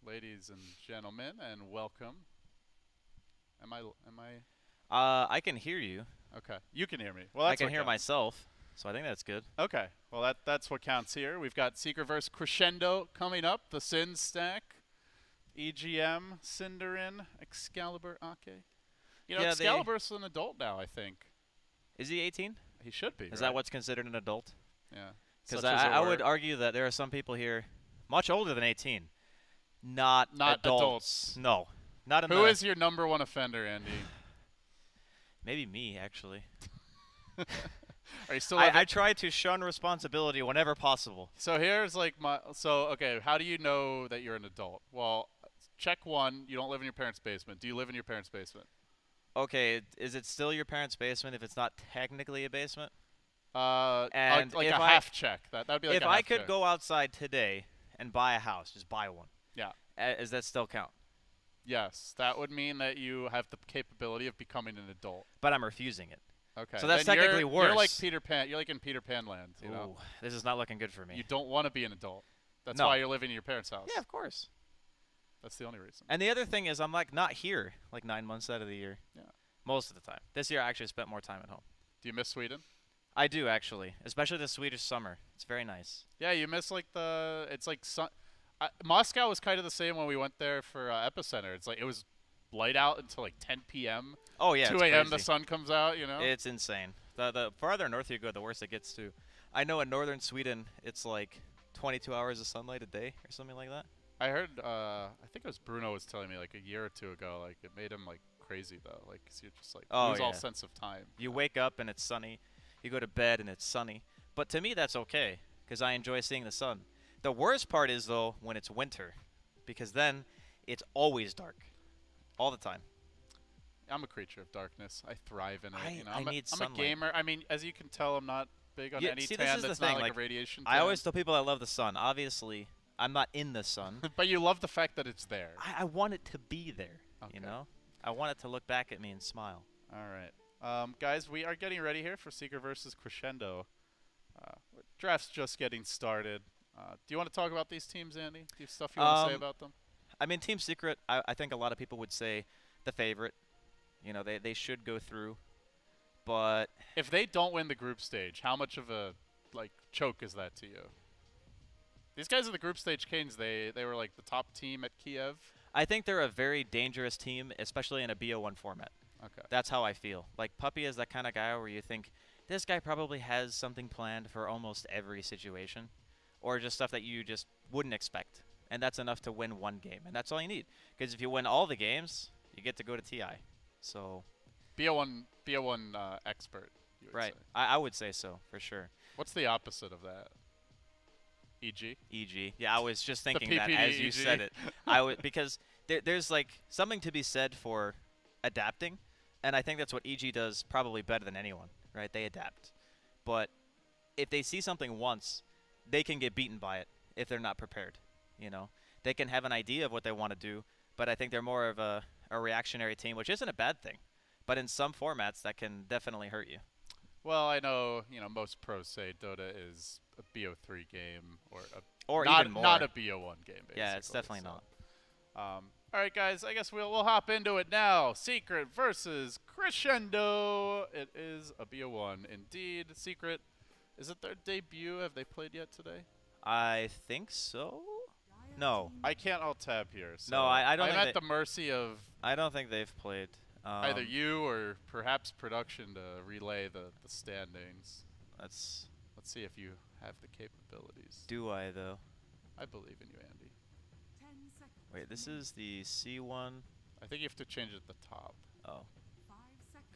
ladies and gentlemen, and welcome. Am I? I can hear you. Okay, you can hear me. Well, I that's can what hear counts. myself, so I think that's good. Okay, well that's what counts here. We've got Secret vs. Crescendo coming up. The Sin stack, EGM, Cinderin, Excalibur, Ake. You know, Yeah, they. Excalibur's an adult now. I think Is he 18? he should be. Is that Right? what's considered an adult? Yeah. Because Such as it I would were. argue that there are some people here much older than 18, not Not adults. adults. No, not in Who the. is your number one offender, Andy? Maybe me, actually. Are you still? I try to shun responsibility whenever possible. So here's like my okay, how do you know that you're an adult? Well, check one, you don't live in your parents' basement. Do you live in your parents' basement? Okay, is it still your parents' basement if it's not technically a basement? Like, And like if a I half check. That'd be like if a I half could check. go outside today and buy a house, just buy one, Yeah. does that still count? Yes, that would mean that you have the capability of becoming an adult. But I'm refusing it. Okay. So that's then technically You're like worse. Peter Pan. You're like in Peter Pan land, you know. Ooh, this is not looking good for You me. don't want to be an adult. That's No. why you're living in your parents' house. Yeah, of course. That's the only reason. And the other thing is I'm like not here like 9 months out of the year. Yeah. Most of the time. This year I actually spent more time at home. Do you miss Sweden? I do actually, especially the Swedish summer. It's very nice. Yeah, you miss like it's like Moscow was kind of the same when we went there for Epicenter. It's like it was light out until like 10 p.m. Oh yeah, 2 it's a.m. the crazy. sun comes out, you know? It's insane. The farther north you go, the worse it gets too. I know in northern Sweden it's like 22 hours of sunlight a day or something like that. I heard, I think it was Bruno was telling me like a year or two ago, like it made him like crazy though. Like, 'cause you just like Oh lose all yeah. sense of time. You wake up and it's sunny. You go to bed and it's sunny. But to me that's okay because I enjoy seeing the sun. The worst part is though when it's winter because then it's always dark all the time. I'm a creature of darkness. I thrive in it. I- You know, I I'm need a sunlight. gamer. I mean, as you can tell, I'm not big on Yeah, any see, this tan is the that's thing, not like like, a radiation I tan. always tell people I love the sun. Obviously, I'm not in the sun. But you love the fact that it's there. I want it to be there, Okay. you know? I want it to look back at me and smile. All right. Guys, we are getting ready here for Secret versus Crescendo. Draft's just getting started. Do you want to talk about these teams, Andy? Do you have stuff you want to say about them? I mean, Team Secret, I think a lot of people would say the favorite. You know, they should go through. But If they don't win the group stage, how much of a like choke is that to you? These guys are the group stage kings. They were like the top team at Kiev. I think they're a very dangerous team, especially in a BO1 format. Okay. That's how I feel. Like, Puppy is that kind of guy where you think, this guy probably has something planned for almost every situation. Or just stuff that you just wouldn't expect. And that's enough to win one game. And that's all you need. Because if you win all the games, you get to go to TI. So, BO1 expert. You would right. say. I would say so, for sure. What's the opposite of that? EG. EG. Yeah, I was just thinking that PPD as you EG. said it. Because there's like something to be said for adapting, and I think that's what EG does probably better than anyone, right? They adapt. But if they see something once, they can get beaten by it if they're not prepared, you know? They can have an idea of what they want to do, but I think they're more of a reactionary team, which isn't a bad thing. But in some formats, that can definitely hurt you. Well, I know, most pros say Dota is a BO3 game Or not, even more. not a BO1 game, basically. Yeah, it's definitely so. not. All right, guys, I guess we'll hop into it now. Secret versus Crescendo. It is a BO1 indeed. Secret, is it their debut? Have they played yet today? I think so? No. I can't alt-tab here. So No, I don't I'm think at the mercy of I don't think they've played. either you or perhaps production to relay the standings. Let's Let's see if you have the capabilities. do I though? I believe in you, Andy. Wait, this is the C1. I think you have to change it at the top. Oh,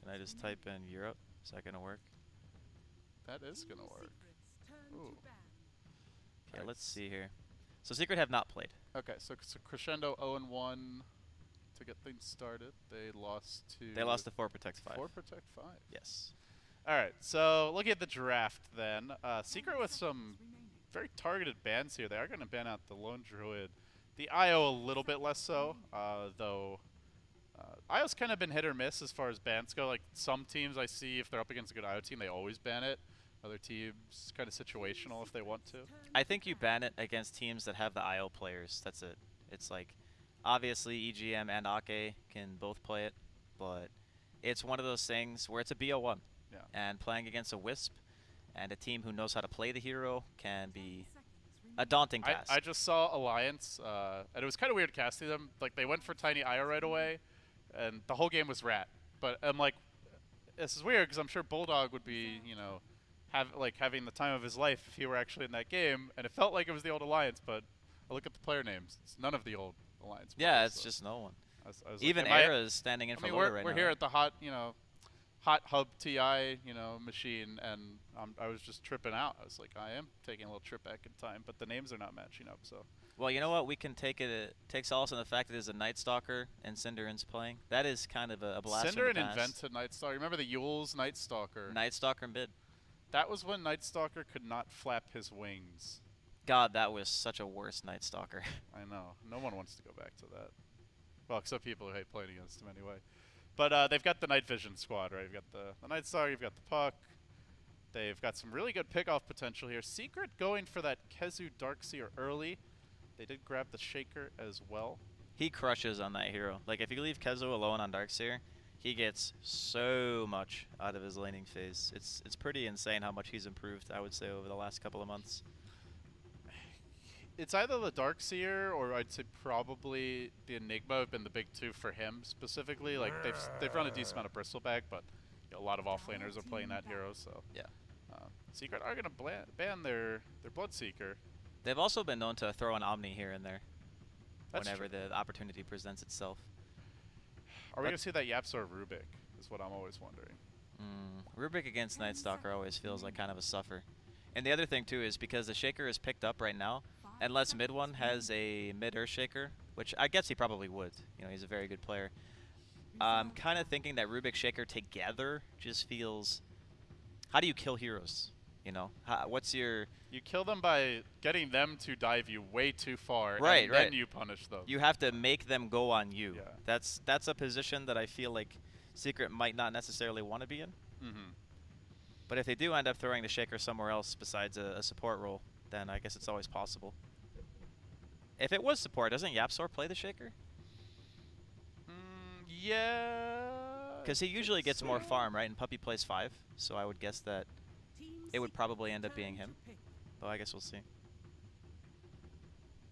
can I just type in Europe? Is that gonna work? That is going to work. Ooh. Okay, Alright. let's see here. So Secret have not played. Okay, so Crescendo 0-1 to get things started. They lost to... They lost to 4 Protect 5. 4 Protect 5. Yes. Alright, so looking at the draft then. Secret with some very targeted bans here. They are going to ban out the Lone Druid. The IO a little bit less so, though IO's kind of been hit or miss as far as bans go. Like, some teams I see, if they're up against a good IO team, they always ban it. Other teams, kind of situational if they want to. I think you ban it against teams that have the IO players. That's it. It's like, obviously EGM and Ake can both play it, but it's one of those things where it's a BO1. Yeah. And playing against a Wisp and a team who knows how to play the hero can be a daunting task. I just saw Alliance, and it was kind of weird casting them. Like, they went for Tiny Io right away, and the whole game was Rat. But I'm like, this is weird, because I'm sure Bulldog would be, you know, having the time of his life if he were actually in that game, and it felt like it was the old Alliance, but I look at the player names. It's none of the old Alliance Yeah, players, it's so just no one. I was Even like, Era is standing in for Loda right now. We're here at the hot, you know, hot hub TI, you know, machine, and I was just tripping out. I was like, I am taking a little trip back in time, but the names are not matching up, so. Well, you know what? We can take solace in the fact that there's a Night Stalker and Cinderin's playing. That is kind of a blast from the Cinderin past. invented Night Stalker. Remember the Yule's Night Stalker? Night Stalker mid. That was when Night Stalker could not flap his wings. God, that was such a worse Night Stalker. I know. No one wants to go back to that. Well, except people who hate playing against him anyway. But they've got the Night Vision squad, right? You've got the Night Stalker, you've got the Puck. They've got some really good pickoff potential here. Secret going for that Kezu Darkseer early. They did grab the Shaker as well. He crushes on that hero. Like, if you leave Kezo alone on Darkseer, he gets so much out of his laning phase. It's pretty insane how much he's improved, I would say, over the last couple of months. It's either the Darkseer or I'd say probably the Enigma have been the big two for him specifically. Like, they've run a decent amount of Bristleback, but you know, a lot of offlaners are playing that hero, so. Yeah. Secret are going to ban their Bloodseeker. They've also been known to throw an Omni here and there. That's whenever true. the opportunity presents itself. Are we going to see that Yapsor Rubik is what I'm always wondering. Rubik against Night Stalker always feels like kind of a suffer. And the other thing too is because the Shaker is picked up right now, unless mid one has a mid Earth Shaker, which I guess he probably would. You know, he's a very good player. I'm kind of thinking that Rubik Shaker together just feels. How do you kill heroes? You know, what's your? You kill them by getting them to dive you way too far, right, and right. then you punish them. You have to make them go on you. Yeah. That's a position that I feel like Secret might not necessarily want to be in. But if they do end up throwing the Shaker somewhere else besides a support role, then I guess it's always possible. If it was support, doesn't Yapsor play the Shaker? Yeah. Because he usually gets more farm, right? And Puppy plays 5, so I would guess that it would probably end up being him. But I guess we'll see.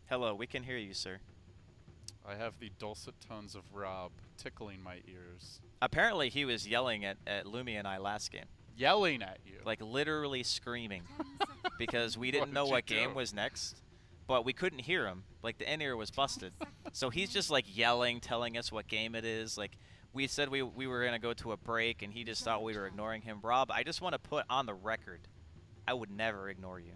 Hello, we can hear you, sir. I have the dulcet tones of Rob tickling my ears. Apparently he was yelling at Lumi and I last game. Yelling at you. Like literally screaming. Because we didn't know what game was next. But we couldn't hear him. Like the in-ear was busted. So he's just like yelling, telling us what game it is. Like we said we were going to go to a break and he just thought we were ignoring him. Rob, I just want to put on the record, I would never ignore you.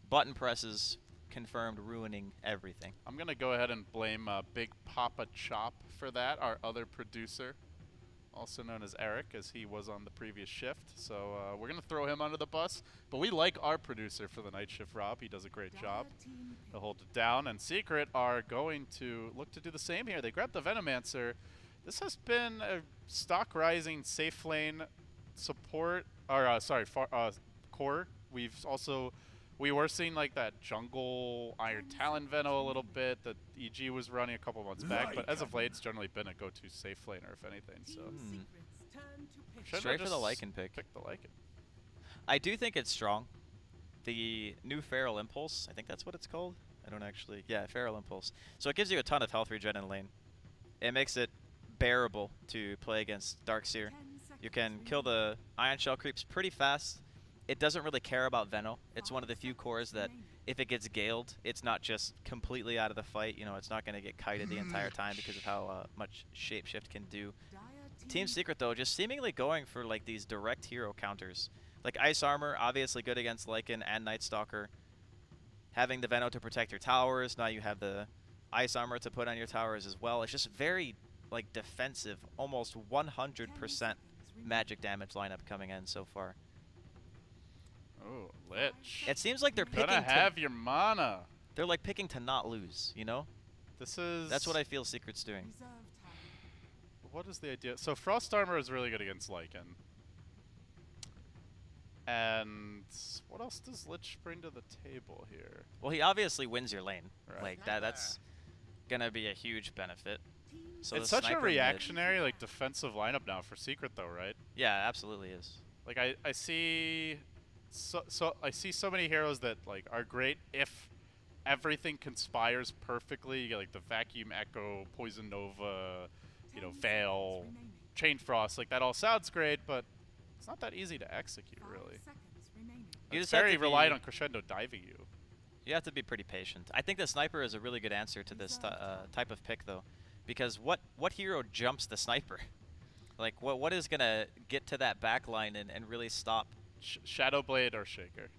Button presses confirmed ruining everything. I'm going to go ahead and blame Big Papa Chop for that, our other producer, also known as Eric, as he was on the previous shift. So we're going to throw him under the bus. But we like our producer for the night shift, Rob. He does a great job. He'll hold it down. And Secret are going to look to do the same here. They grabbed the Venomancer. This has been a stock rising safe lane support, or core. We were seeing like that jungle Iron Talon Veno a little bit that EG was running a couple months back, but as of late, it's generally been a go-to safe laner, if anything. So Straight for the Lycan pick. Pick the Lycan. I do think it's strong. The new Feral Impulse, I think that's what it's called. I don't actually. Yeah, Feral Impulse. So it gives you a ton of health regen in lane. It makes it bearable to play against Darkseer. You can kill the Ion Shell creeps pretty fast. It doesn't really care about Veno. It's one of the few cores that if it gets galed, it's not just completely out of the fight. You know, it's not going to get kited the entire time because of how much Shapeshift can do. Team Secret, though, just seemingly going for like these direct hero counters. Like Ice Armor, obviously good against Lycan and Night Stalker. Having the Veno to protect your towers. Now you have the Ice Armor to put on your towers as well. It's just very like defensive, almost 100% magic damage lineup coming in so far. Oh, Lich. It seems like they're picking to have your mana. They're like picking to not lose, you know? That's what I feel Secret's doing. What is the idea? So Frost Armor is really good against Lycan. And what else does Lich bring to the table here? Well, he obviously wins your lane. Right. Like that's gonna be a huge benefit. So It's the such a sniper reactionary, like, defensive lineup now for Secret, though, right? Yeah, absolutely is. Like, I see I see so many heroes that, like, are great if everything conspires perfectly. You get, like, the Vacuum Echo, Poison Nova, you know, Veil, Chain Frost. Like, that all sounds great, but it's not that easy to execute, really. It's very reliant on Crescendo diving you. You have to be pretty patient. I think the sniper is a really good answer to this type of pick, though, because what hero jumps the sniper? Like, what is gonna get to that back line and really stop? Shadowblade or Shaker.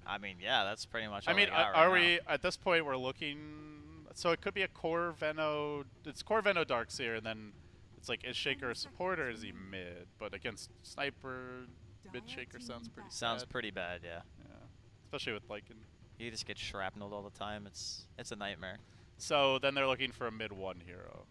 I mean, yeah, that's pretty much. I All mean, are we at this point we're looking? So it could be a core Veno. It's core Veno Darkseer, and then it's like, is Shaker a support or is he mid? But against sniper, mid Shaker sounds pretty. Pretty bad, yeah. Yeah, especially with Lycan. You just get shrapnelled all the time. It's a nightmare. So then they're looking for a mid 1 hero.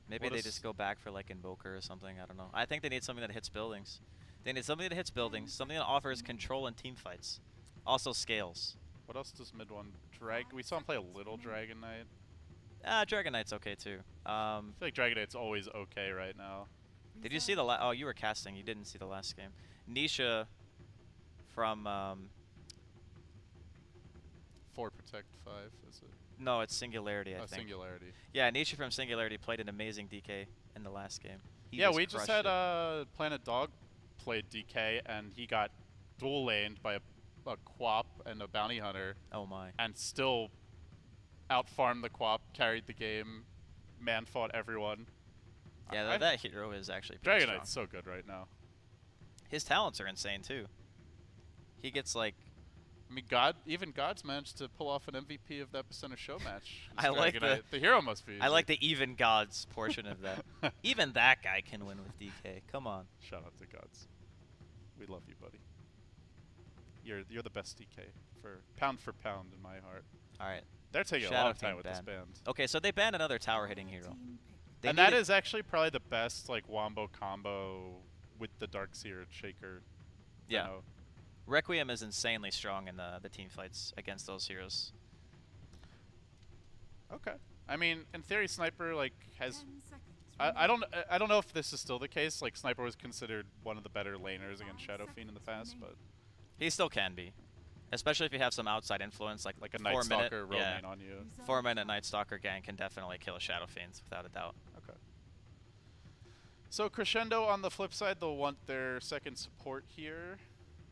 Maybe they just go back for like Invoker or something. I don't know. I think they need something that hits buildings. They need something that hits buildings, something that offers control in team fights. Also scales. What else does mid 1 drag? We saw him play a little Dragon Knight. Dragon Knight's okay too. I feel like Dragon Knight's always okay right now. Did you see the oh, you were casting. You didn't see the last game. Nisha from 4 Protect 5, is it? No, it's Singularity, I think. Singularity. Yeah, Nisha from Singularity played an amazing DK in the last game. Yeah, we just had Planet Dog played DK, and he got dual laned by a Quap and a Bounty Hunter. Oh my. And still out-farmed the Quap, carried the game, man-fought everyone. Yeah, that hero is actually pretty Dragon strong. Knight's so good right now. His talents are insane, too. He gets, like... I mean, even God's managed to pull off an MVP of that Epicenter show match. I like the hero must be easy. I like the even Gods portion of that. Even that guy can win with DK. Come on. Shout out to Gods. We love you, buddy. You're the best DK for pound in my heart. All right. They're taking a long time with this band. Okay, so they banned another tower hitting hero. And that is actually probably the best like wombo combo with the Darkseer Shaker. Yeah. You know. Requiem is insanely strong in the team fights against those heroes. Okay. I mean, in theory, Sniper like has. I don't know if this is still the case. Like Sniper was considered one of the better laners against Shadow Fiend in the past, but he still can be, especially if you have some outside influence, like a Night Stalker roaming on you. 4-minute Night Stalker gang can definitely kill a Shadow Fiend without a doubt. Okay. So Crescendo on the flip side, they'll want their second support here.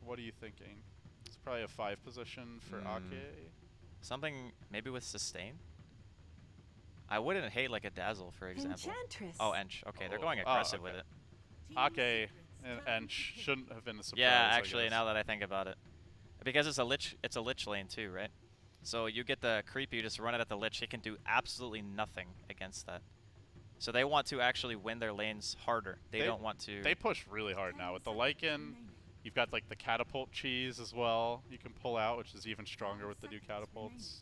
What are you thinking? It's probably a 5 position for Ake. Something maybe with sustain. I wouldn't hate like a Dazzle, for example. Enchantress. Oh, Ench. Okay, they're going aggressive with it. Ake and shouldn't have been a surprise. Yeah, actually, now that I think about it, because it's a lich lane too, right? So you get the creep, you just run it at the lich. He can do absolutely nothing against that. So they want to actually win their lanes harder. They don't want to. They push really hard now with the Lycan. You've got like the catapult cheese as well. You can pull out, which is even stronger with the new catapults.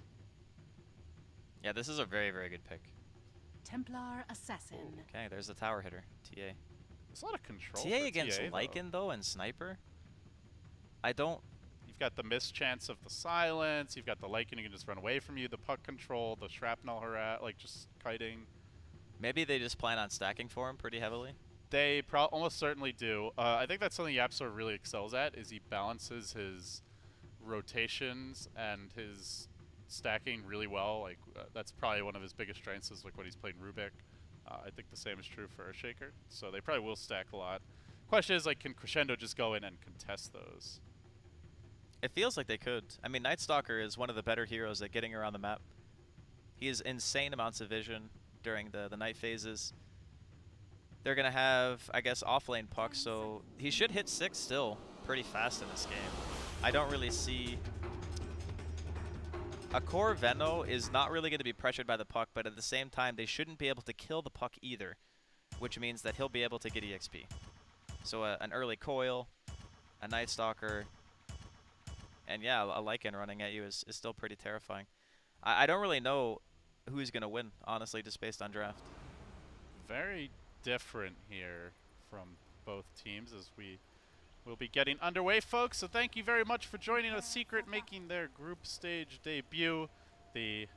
Yeah, this is a very, very good pick. Templar Assassin. Okay, there's the tower hitter, TA. There's a lot of control. TA against TA, Lycan though, and Sniper. I don't. You've got the mischance of the silence. You've got the Lycan who can just run away from you. The puck control, the shrapnel like just kiting. Maybe they just plan on stacking for him pretty heavily. They almost certainly do. I think that's something YapzOr really excels at, is he balances his rotations and his stacking really well. Like that's probably one of his biggest strengths is like when he's playing Rubik. I think the same is true for a Shaker. So they probably will stack a lot. Question is, like, can Crescendo just go in and contest those? It feels like they could. I mean, Night Stalker is one of the better heroes at getting around the map. He has insane amounts of vision during the night phases. They're going to have, I guess, offlane puck, so he should hit 6 still pretty fast in this game. I don't really see... A core Veno is not really going to be pressured by the puck, but at the same time, they shouldn't be able to kill the puck either, which means that he'll be able to get EXP. So an early coil, a Night Stalker, and yeah, a Lycan running at you is still pretty terrifying. I don't really know who's going to win, honestly, just based on draft. Very different here from both teams as we We'll be getting underway, folks, so thank you very much for joining us. Secret making their group stage debut. The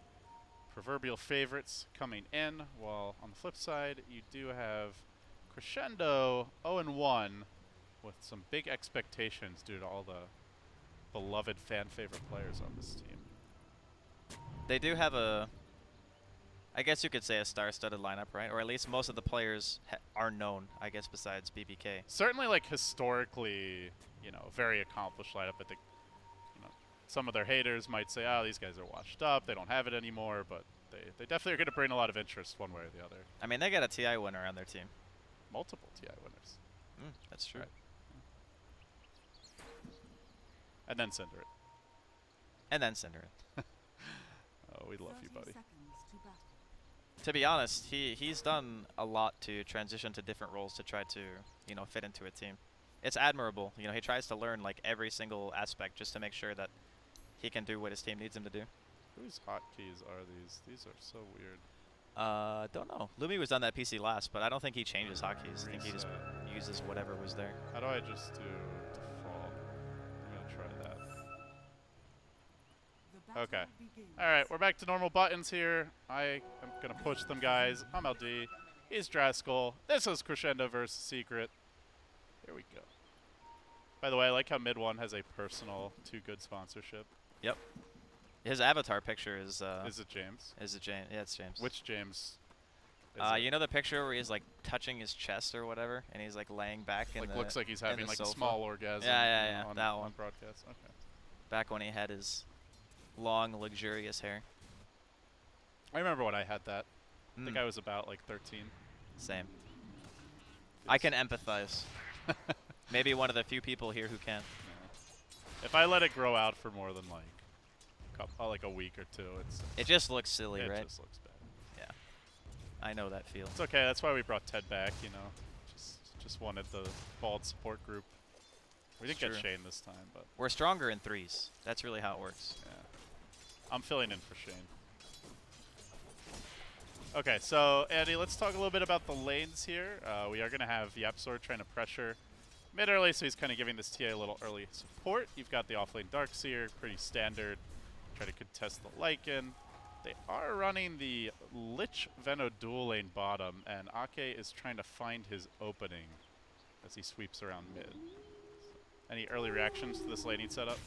proverbial favorites coming in, while on the flip side, you do have Crescendo 0-1 with some big expectations due to all the beloved fan favorite players on this team. They do have a, I guess you could say, a star-studded lineup, right? Or at least most of the players are known, I guess, besides BBK. Certainly, like, historically, you know, very accomplished lineup. I think, you know, some of their haters might say, oh, these guys are washed up, they don't have it anymore, but they definitely are going to bring a lot of interest one way or the other. I mean, they got a TI winner on their team. Multiple TI winners. That's true. Right. And then Cinder it. And then Cinder it. Oh, we love you, buddy. To be honest, he's done a lot to transition to different roles to try to, you know, fit into a team. It's admirable. You know, he tries to learn like every single aspect just to make sure that he can do what his team needs him to do. Whose hotkeys are these? These are so weird. Don't know. Lumi was on that PC last, but I don't think he changes hotkeys. I think he just uses whatever was there. How do I just do default? I'm gonna try that. Okay. Alright, we're back to normal buttons here. I am gonna push them, guys. I'm LD. He's Draskell. This is Crescendo versus Secret. Here we go. By the way, I like how Mid One has a personal Too Good sponsorship. Yep. His avatar picture is it James? Is it James? Yeah, it's James. Which James? You know the picture where he's like touching his chest or whatever, and he's like laying back in the looks like he's having like sofa. a small orgasm. Yeah, on, that one. On broadcast. Okay. Back when he had his long, luxurious hair. I remember when I had that. I think I was about like 13. Same. I can empathize. Maybe one of the few people here who can. Yeah. If I let it grow out for more than like a week or two, it just looks silly, right? It just looks bad. Yeah. I know that feel. It's okay. That's why we brought Ted back, you know. Just wanted the bald support group. We didn't get Shane this time, but we're stronger in threes. That's really how it works. Yeah. I'm filling in for Shane. Okay, so Andy, let's talk a little bit about the lanes here. We are going to have Yapsor trying to pressure mid early, so he's kind of giving this TA a little early support. You've got the offlane Darkseer, pretty standard. Try to contest the Lycan. They are running the Lich Veno dual lane bottom, and Ake is trying to find his opening as he sweeps around mid. Any early reactions to this laning setup?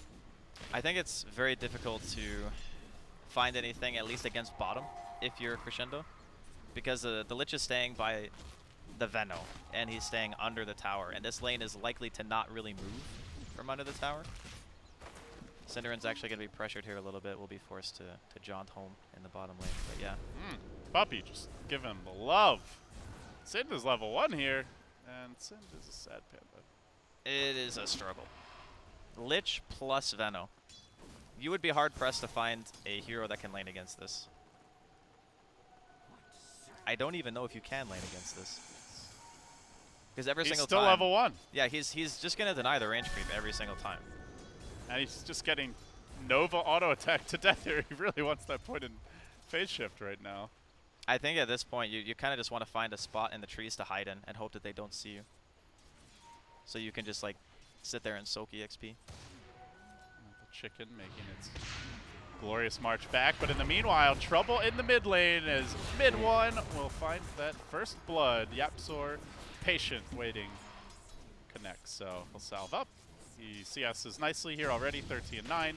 I think it's very difficult to find anything, at least against bottom, if you're Crescendo. Because the Lich is staying by the Veno, and he's staying under the tower. And this lane is likely to not really move from under the tower. Cinderen's actually going to be pressured here a little bit. We'll be forced to jaunt home in the bottom lane. But yeah. Puppy just giving him the love. Sind is level 1 here, and Sind is a sad panda. It is a struggle. Lich plus Veno. You would be hard-pressed to find a hero that can lane against this. I don't even know if you can lane against this. Because every single time... He's still level 1. Yeah, he's just going to deny the range creep every single time. And he's just getting Nova auto-attack to death here. He really wants that point in phase shift right now. I think at this point, you kind of just want to find a spot in the trees to hide in and hope that they don't see you. So you can just, like, sit there and soak EXP. The chicken making its glorious march back. But in the meanwhile, trouble in the mid lane as Mid One will find that first blood. Yapsor, patient, waiting, connects. So he'll salve up. He CS's nicely here already, 13-9.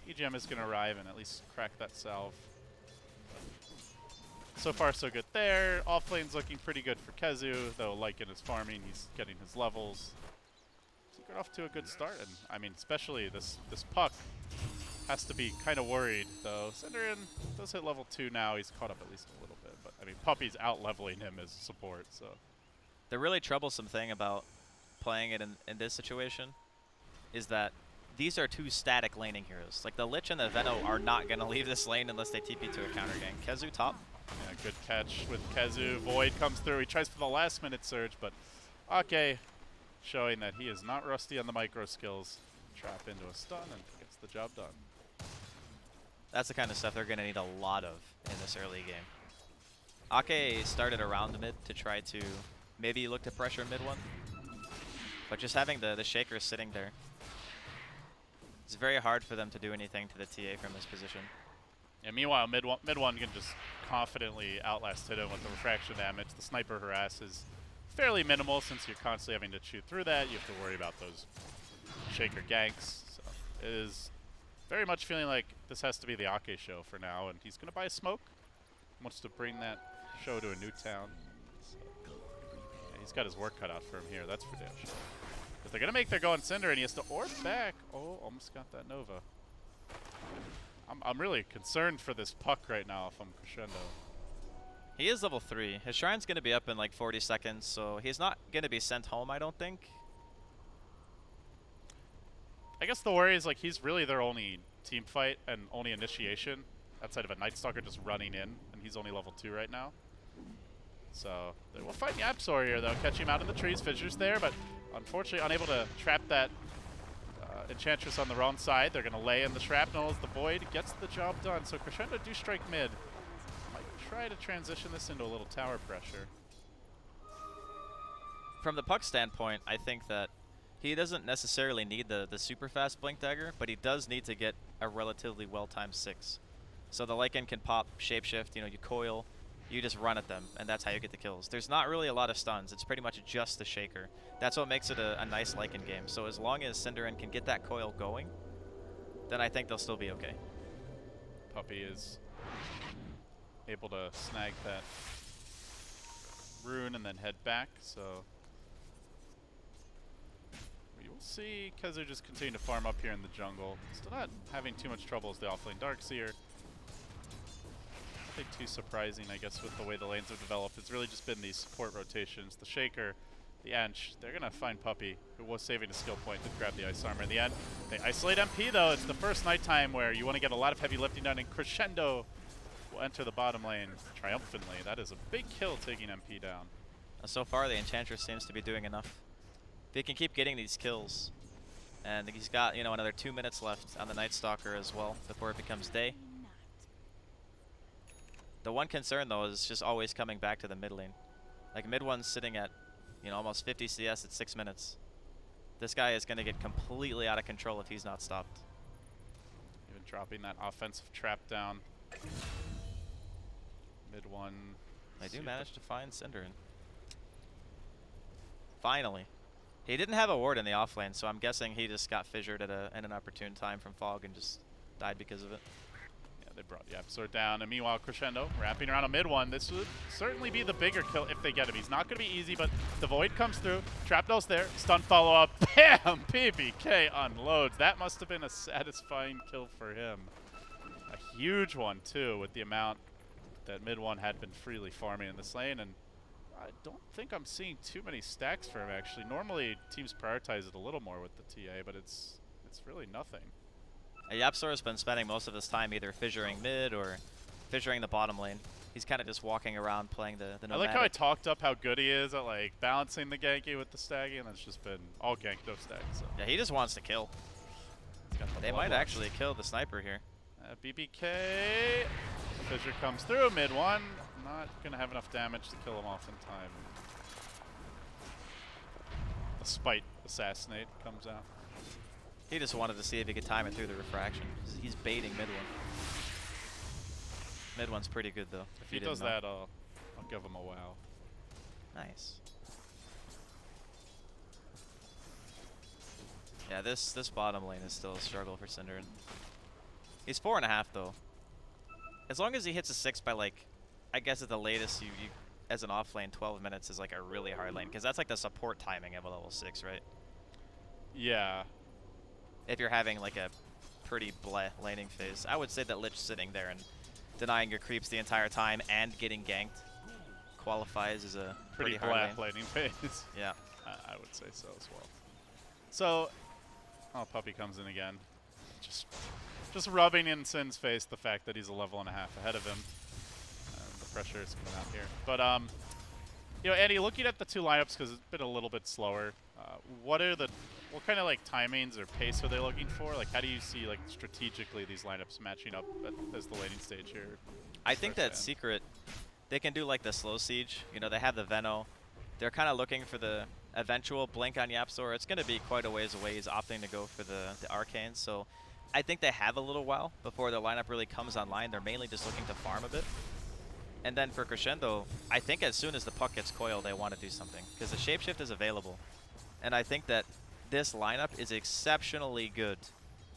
EGM is going to arrive and at least crack that salve. So far, so good there. Off lane's looking pretty good for Kezu, though Lycan is farming. He's getting his levels. Secret off to a good start, and I mean, especially this puck has to be kind of worried, though. Cinderin does hit level 2 now. He's caught up at least a little bit, but I mean, Puppy's out-leveling him as support, so. The really troublesome thing about playing it in this situation is that these are two static laning heroes. Like, the Lich and the Veno are not going to leave this lane unless they TP to a counter gang. Kezu top. Yeah, good catch with Kezu. Void comes through. He tries for the last-minute surge, but Ake showing that he is not rusty on the micro skills. Trap into a stun and gets the job done. That's the kind of stuff they're going to need a lot of in this early game. Ake started around mid to try to maybe look to pressure Mid One. But just having the Shaker sitting there, it's very hard for them to do anything to the TA from this position. And meanwhile, mid one can just confidently outlast hit him with the refraction damage. The sniper harass is fairly minimal since you're constantly having to shoot through that. You have to worry about those Shaker ganks. So it is very much feeling like this has to be the Ake show for now, and he's going to buy a smoke. Wants to bring that show to a new town. So, yeah, he's got his work cut out for him here, that's for damn sure. If they're going to make their go on Cinder, and he has to orb back. Oh, almost got that Nova. I'm really concerned for this puck right now if I'm Crescendo. He is level 3. His Shrine's going to be up in like 40 seconds, so he's not going to be sent home, I don't think. I guess the worry is like he's really their only team fight and only initiation outside of a Night Stalker just running in, and he's only level 2 right now. So they will fight Yapsor here though, catch him out in the trees. Fissure's there, but unfortunately unable to trap that Enchantress on the wrong side. They're going to lay in the shrapnel as the Void gets the job done. So Crescendo do strike mid. Might try to transition this into a little tower pressure. From the puck standpoint, I think that he doesn't necessarily need the super fast Blink Dagger, but he does need to get a relatively well-timed 6. So the Lycan can pop, shapeshift, you know, you coil, you just run at them, and that's how you get the kills. There's not really a lot of stuns. It's pretty much just the Shaker. That's what makes it a nice Lycan game. So as long as Cinderin can get that coil going, then I think they'll still be okay. Puppey is able to snag that rune and then head back, so we will see Kezu just continue to farm up here in the jungle. Still not having too much trouble as the offlane Darkseer. Nothing too surprising, I guess, with the way the lanes have developed. It's really just been these support rotations. The Shaker, the Ench, they're going to find Puppey, who was saving a skill point to grab the Ice Armor in the end. They isolate MP, though. It's the first nighttime where you want to get a lot of heavy lifting done, and Crescendo will enter the bottom lane triumphantly. That is a big kill, taking MP down. So far, the Enchantress seems to be doing enough. If he can keep getting these kills, and he's got, you know, another 2 minutes left on the Night Stalker as well before it becomes day. The one concern, though, is just always coming back to the mid lane. Like, mid one's sitting at, you know, almost 50 CS at 6 minutes. This guy is going to get completely out of control if he's not stopped. Even dropping that offensive trap down. Mid one. They do manage to find Cinderin. Finally. He didn't have a ward in the offlane, so I'm guessing he just got fissured at an opportune time from Fog and just died because of it. They brought Yapsor down, and meanwhile Crescendo wrapping around a mid one. This would certainly be the bigger kill if they get him. He's not going to be easy, but the Void comes through. Trapdoor's there. Stun follow-up. Bam! PBK unloads. That must have been a satisfying kill for him. A huge one, too, with the amount that mid one had been freely farming in this lane. And I don't think I'm seeing too many stacks for him, actually. Normally, teams prioritize it a little more with the TA, but it's really nothing. Yapsor has been spending most of his time either fissuring mid or fissuring the bottom lane. He's kind of just walking around playing the nomadic. I like how I talked up how good he is at like balancing the ganky with the staggy, and it's just been all gank, no stag. So. Yeah, he just wants to kill. They might actually kill the sniper here. BBK. Fissure comes through, mid one. Not going to have enough damage to kill him off in time. The Spite Assassinate comes out. He just wanted to see if he could time it through the refraction. He's baiting mid one. Mid one's pretty good though. If he does that, I'll give him a wow. Nice. Yeah, this bottom lane is still a struggle for Cinderin. He's 4.5 though. As long as he hits a 6 by like, I guess at the latest you as an off lane 12 minutes is like a really hard lane, because that's like the support timing of a level 6, right? Yeah. If you're having like a pretty bleh laning phase. I would say that Lich sitting there and denying your creeps the entire time and getting ganked qualifies as a pretty hard laning phase. Yeah. I would say so as well. So, oh, Puppey comes in again. Just rubbing in Sin's face the fact that he's a level and a half ahead of him. The pressure is coming out here. But, you know, Andy, looking at the two lineups, because it's been a little bit slower, what kind of like timings or pace are they looking for? Like, how do you see like strategically these lineups matching up as the laning stage here? I think that Secret, they can do like the slow siege. You know, they have the Veno. They're kind of looking for the eventual blink on Yapzor, it's going to be quite a ways away. He's opting to go for the arcanes, so I think they have a little while before their lineup really comes online. They're mainly just looking to farm a bit. And then for Crescendo, I think as soon as the puck gets coiled, they want to do something, because the shapeshift is available. And I think that this lineup is exceptionally good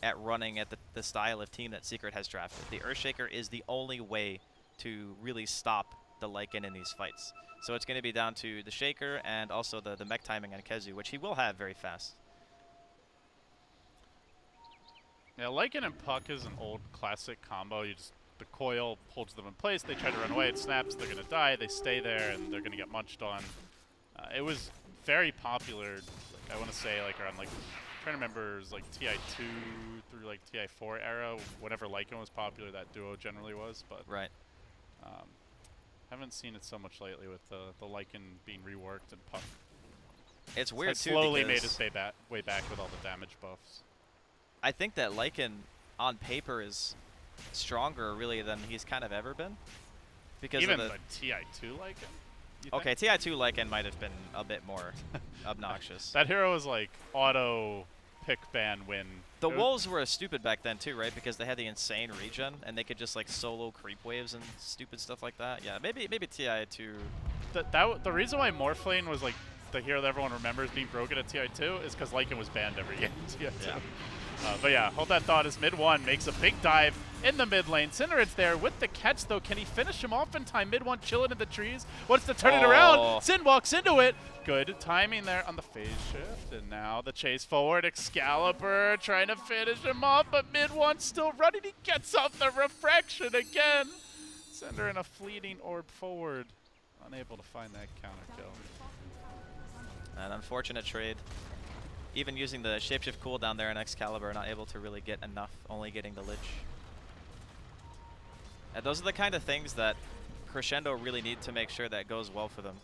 at running at the style of team that Secret has drafted. The Earthshaker is the only way to really stop the Lycan in these fights. So it's going to be down to the Shaker and also the mech timing on Kezu, which he will have very fast. Yeah, Lycan and Puck is an old classic combo. You just, the coil holds them in place, they try to run away, it snaps, they're going to die, they stay there, and they're going to get munched on. It was very popular, like, I want to say, like around, like, I'm trying to remember, it was like TI2 through like TI4 era, whenever Lycan was popular, that duo generally was, but right. Haven't seen it so much lately with the Lycan being reworked and Puck. It's weird too, slowly made his way back with all the damage buffs. I think that Lycan on paper is stronger really than he's kind of ever been. Because even of the TI2 Lycan? Okay, TI2 Lycan might have been a bit more obnoxious. That hero was like auto pick ban win. The Wolves were stupid back then too, right? Because they had the insane regen and they could just like solo creep waves and stupid stuff like that. Yeah, maybe TI2. The reason why Morphlane was like the hero that everyone remembers being broken at TI2 is because Lycan was banned every game in TI2. Yeah. But yeah, hold that thought as mid one makes a big dive in the mid lane. Cinderid's there with the catch though. Can he finish him off in time? Mid one chilling in the trees. Wants to turn it around. Sin walks into it. Good timing there on the phase shift. And now the chase forward. Excalibur trying to finish him off, but mid one still running. He gets off the refraction again. Cinder in a fleeting orb forward. Unable to find that counter kill. An unfortunate trade. Even using the shapeshift cooldown there in Excalibur, not able to really get enough, only getting the Lich. And those are the kind of things that Crescendo really need to make sure that goes well for them.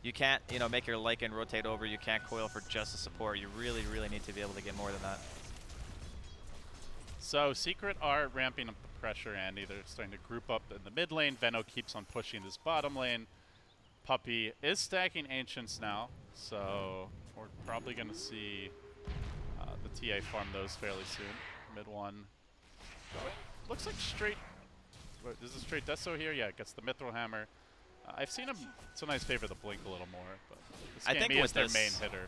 You can't, you know, make your Lycan rotate over, you can't coil for just the support. You really, really need to be able to get more than that. So Secret are ramping up the pressure, Andy. They're starting to group up in the mid lane. Venno keeps on pushing this bottom lane. Puppey is stacking Ancients now, so we're probably going to see the TA farm those fairly soon. Mid one. Looks like straight. What, is it straight Deso here? Yeah, gets the Mithril Hammer. I've seen him sometimes favor the Blink a little more, but I think is their main hitter.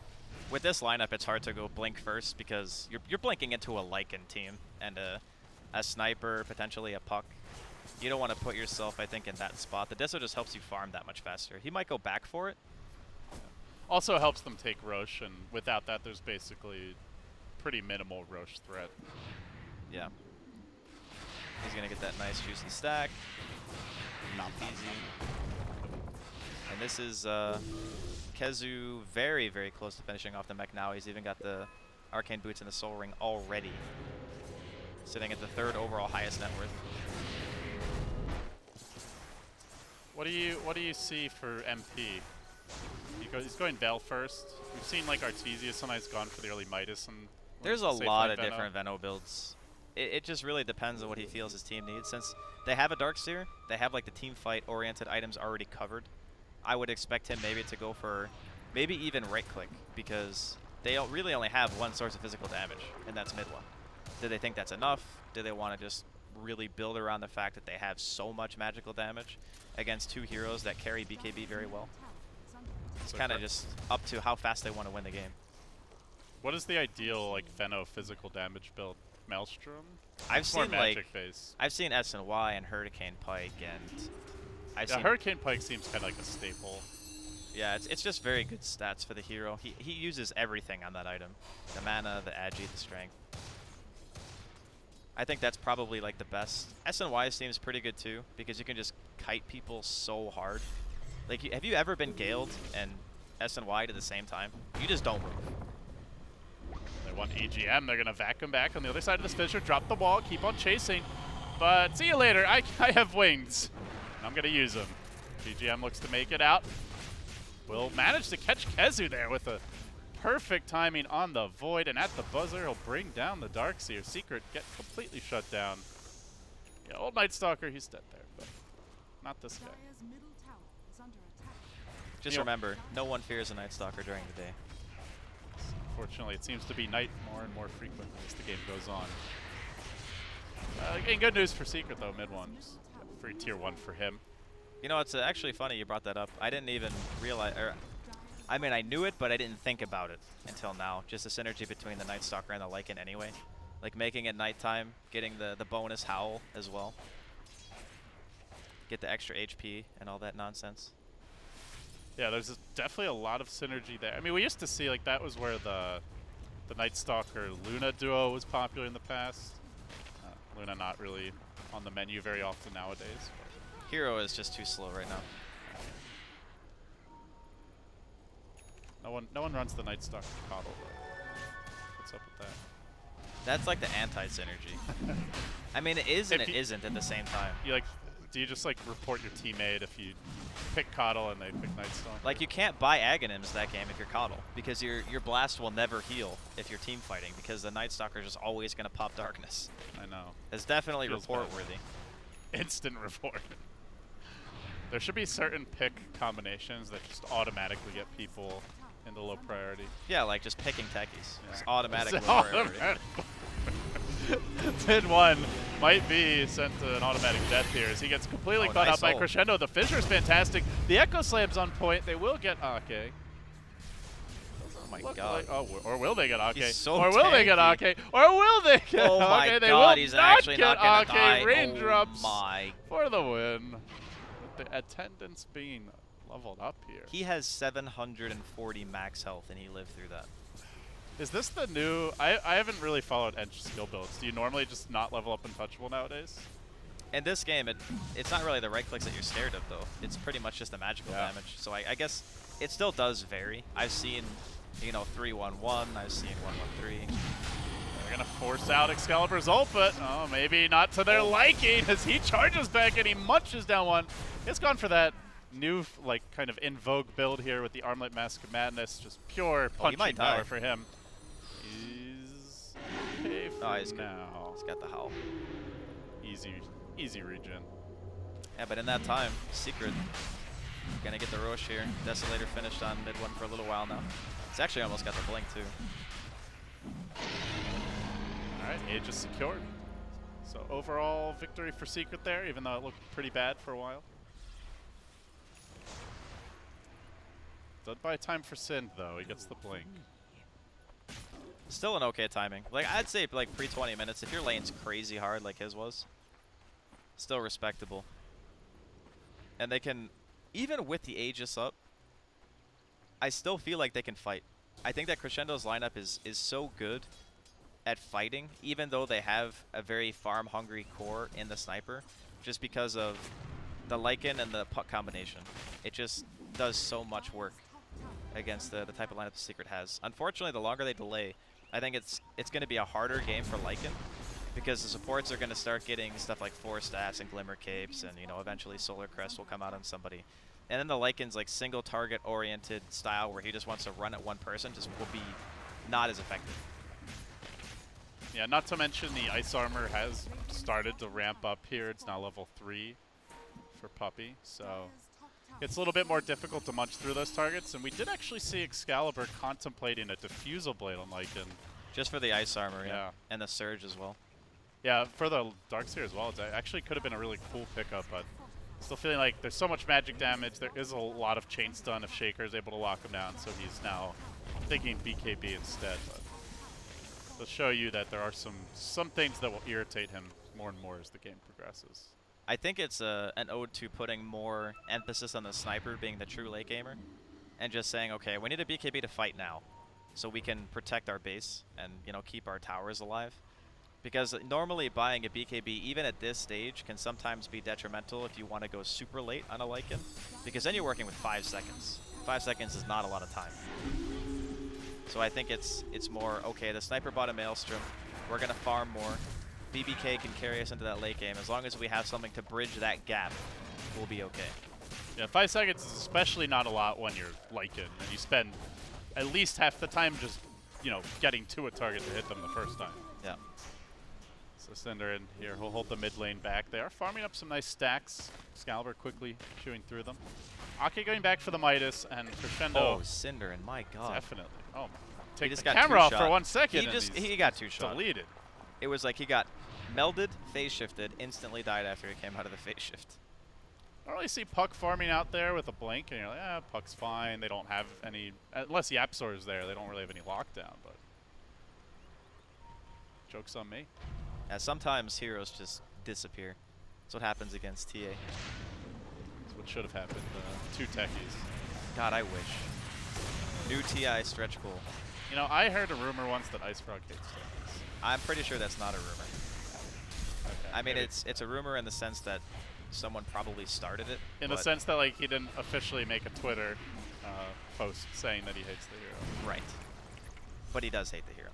With this lineup, it's hard to go Blink first because you're blinking into a Lycan team and a sniper, potentially a Puck. You don't want to put yourself, I think, in that spot. The Deso just helps you farm that much faster. He might go back for it. Also helps them take Roche, and without that, there's basically pretty minimal Roche threat. Yeah. He's going to get that nice juicy stack. Easy. And this is Kezu very, very close to finishing off the mech now. He's even got the Arcane Boots and the Soul Ring already. Sitting at the 3rd overall highest net worth. What do you see for MP? He's going Bell first. We've seen like Artesia sometimes gone for the early Midas, and there's a lot of different Venno builds. It just really depends on what he feels his team needs. Since they have a Darkseer, they have like the team fight oriented items already covered. I would expect him maybe to go for maybe even right click because they really only have one source of physical damage, and that's mid one. Do they think that's enough? Do they want to just really build around the fact that they have so much magical damage against 2 heroes that carry BKB very well? It's kind of just up to how fast they want to win the game. What is the ideal like Venno physical damage build? Maelstrom? I've seen magic base. I've seen S&Y and Hurricane Pike, and I've seen Hurricane Pike seems kind of like a staple. Yeah, it's just very good stats for the hero. He uses everything on that item: the mana, the agi, the strength. I think that's probably like the best. S&Y seems pretty good too because you can just kite people so hard. Like, have you ever been Galed and S&Y at the same time? You just don't move. They want EGM. They're going to vacuum back on the other side of this fissure, drop the wall, keep on chasing. But see you later. I have wings. I'm going to use them. EGM looks to make it out. Will manage to catch Kezu there with a perfect timing on the Void. And at the buzzer, he'll bring down the Darkseer. Secret get completely shut down. Yeah, old Night Stalker, he's dead there, but not this guy. Just remember, no one fears a Night Stalker during the day. Unfortunately, it seems to be night more and more frequently as the game goes on. Again, good news for Secret, though. Mid one, just free tier 1 for him. You know, it's actually funny you brought that up. I didn't even realize, or I mean, I knew it, but I didn't think about it until now. Just the synergy between the Night Stalker and the Lycan anyway. Like making it nighttime, getting the bonus howl as well. Get the extra HP and all that nonsense. Yeah, there's definitely a lot of synergy there. I mean, we used to see like that was where the Night Stalker Luna duo was popular in the past. Luna not really on the menu very often nowadays. Hero is just too slow right now. No one runs the Night Stalker coddle though. What's up with that? That's like the anti-synergy. I mean, it is and it isn't at the same time. Do you just like report your teammate if you pick coddle and they pick Night Stalker? Like you can't buy Aghanims that game if you're coddle because your blast will never heal if you're team fighting because the Night Stalker is just always going to pop darkness. I know. It's definitely Feels report bad. worthy. Instant report. There should be certain pick combinations that just automatically get people into low priority. Yeah, like just picking techies. Yeah. It's automatic It's low priority. automatic. Mid one might be sent to an automatic death here as he gets completely caught nice out by ult. Crescendo. The Fissure's fantastic. The Echo Slam's on point. They will get Ake. Oh my Look god. like, or will they get Ake? He's so or will they get tanky. Ake? Or will they get Oh my Ake? They god, will he's not actually get not gonna Ake. die. Raindrops Oh my. for the win. With the attendance being leveled up here. He has 740 max health and he lived through that. Is this the new... I haven't really followed Edge skill builds. Do you normally just not level up Untouchable nowadays? In this game, it's not really the right clicks that you're scared of, though. It's pretty much just the magical damage. So I guess it still does vary. I've seen, you know, 3-1-1. I've seen 1-1-3. They're going to force out Excalibur's ult, but maybe not to their liking as he charges back and he munches down one. It's gone for that new, like, kind of in vogue build here with the Armlet Mask of Madness. Just pure punching power for him. He's okay for he's now. He's got the howl. Easy regen. Yeah, but in that time, Secret gonna get the Roche here. Desolator finished on mid one for a little while now. It's actually almost got the blink too. Alright, Age is secured. So overall victory for Secret there, even though it looked pretty bad for a while. Doesn't buy time for Sind though, he gets the blink. Still an okay timing. Like I'd say like pre-20 minutes, if your lane's crazy hard like his was, still respectable. And they can, even with the Aegis up, I still feel like they can fight. I think that Crescendo's lineup is so good at fighting, even though they have a very farm-hungry core in the sniper, just because of the Lycan and the puck combination. It just does so much work against the type of lineup the Secret has. Unfortunately, the longer they delay, I think it's going to be a harder game for Lycan, because the supports are going to start getting stuff like Force Stats and Glimmer Capes, and you know eventually Solar Crest will come out on somebody. And then the Lycan's like single target oriented style where he just wants to run at one person just will be not as effective. Yeah, not to mention the Ice Armor has started to ramp up here. It's now level 3 for Puppey, so it's a little bit more difficult to munch through those targets. And we did actually see Excalibur contemplating a Diffusal Blade on Lycan. Just for the Ice Armor, yeah. And the Surge as well. Yeah, for the Darkseer as well. It actually could have been a really cool pickup, but still feeling like there's so much magic damage. There is a lot of chain stun if Shaker is able to lock him down, so he's now thinking BKB instead. But to show you that there are some things that will irritate him more and more as the game progresses. I think it's an ode to putting more emphasis on the sniper being the true late gamer, and just saying, okay, we need a BKB to fight now, so we can protect our base and keep our towers alive. Because normally buying a BKB, even at this stage, can sometimes be detrimental if you want to go super late on a Lycan, because then you're working with 5 seconds. 5 seconds is not a lot of time. So I think it's more, okay, the sniper bought a Maelstrom, we're going to farm more, BBK can carry us into that late game. As long as we have something to bridge that gap, we'll be okay. Yeah, 5 seconds is especially not a lot when you're Lycan, and you spend at least half the time just, getting to a target to hit them the first time. Yeah. So Cinder in here, he'll hold the mid lane back. They are farming up some nice stacks. Excalibur quickly chewing through them. Ake going back for the Midas, and Crescendo. Oh, Cinder, and my god. Definitely. Oh, take just the got camera off two-shot. for 1 second. He got two-shot. Deleted. It was like he got melded, phase shifted, instantly died after he came out of the phase shift. I don't really see Puck farming out there with a blink, and you're like, ah, Puck's fine. They don't have any, unless Yapsor's there, they don't really have any lockdown, but joke's on me. Yeah, sometimes heroes just disappear. That's what happens against TA. That's what should have happened. 2 techies. God, I wish. New TI stretch goal. You know, I heard a rumor once that Ice Frog hates techies. I'm pretty sure that's not a rumor. Okay, I mean, maybe. it's a rumor in the sense that someone probably started it. In the sense that, like, he didn't officially make a Twitter post saying that he hates the hero. Right. But he does hate the hero.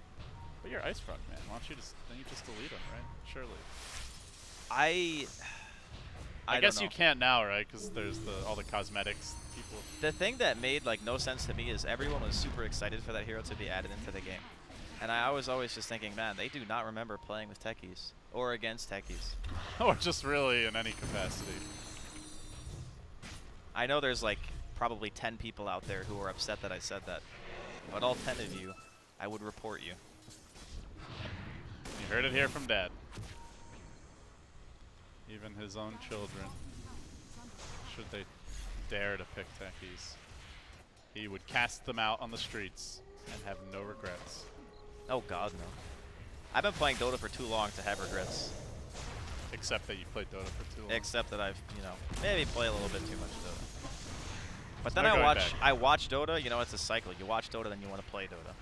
But you're Ice Frog, man. Why don't you just, then you just delete him, right? Surely. I guess don't know. you can't now, right? Because there's all the cosmetics people. The thing that made like no sense to me is everyone was super excited for that hero to be added into the game. And I was always just thinking, man, they do not remember playing with techies or against techies. Or just really in any capacity. I know there's like probably 10 people out there who are upset that I said that. But all 10 of you, I would report you. You heard it here from Dad. Even his own children, should they dare to pick techies, he would cast them out on the streets and have no regrets. Oh God, no. I've been playing Dota for too long to have regrets. Except that you played Dota for too long. Except that I've, you know, maybe play a little bit too much Dota. But then No going I watch Dota, you know, it's a cycle. You watch Dota, then you want to play Dota.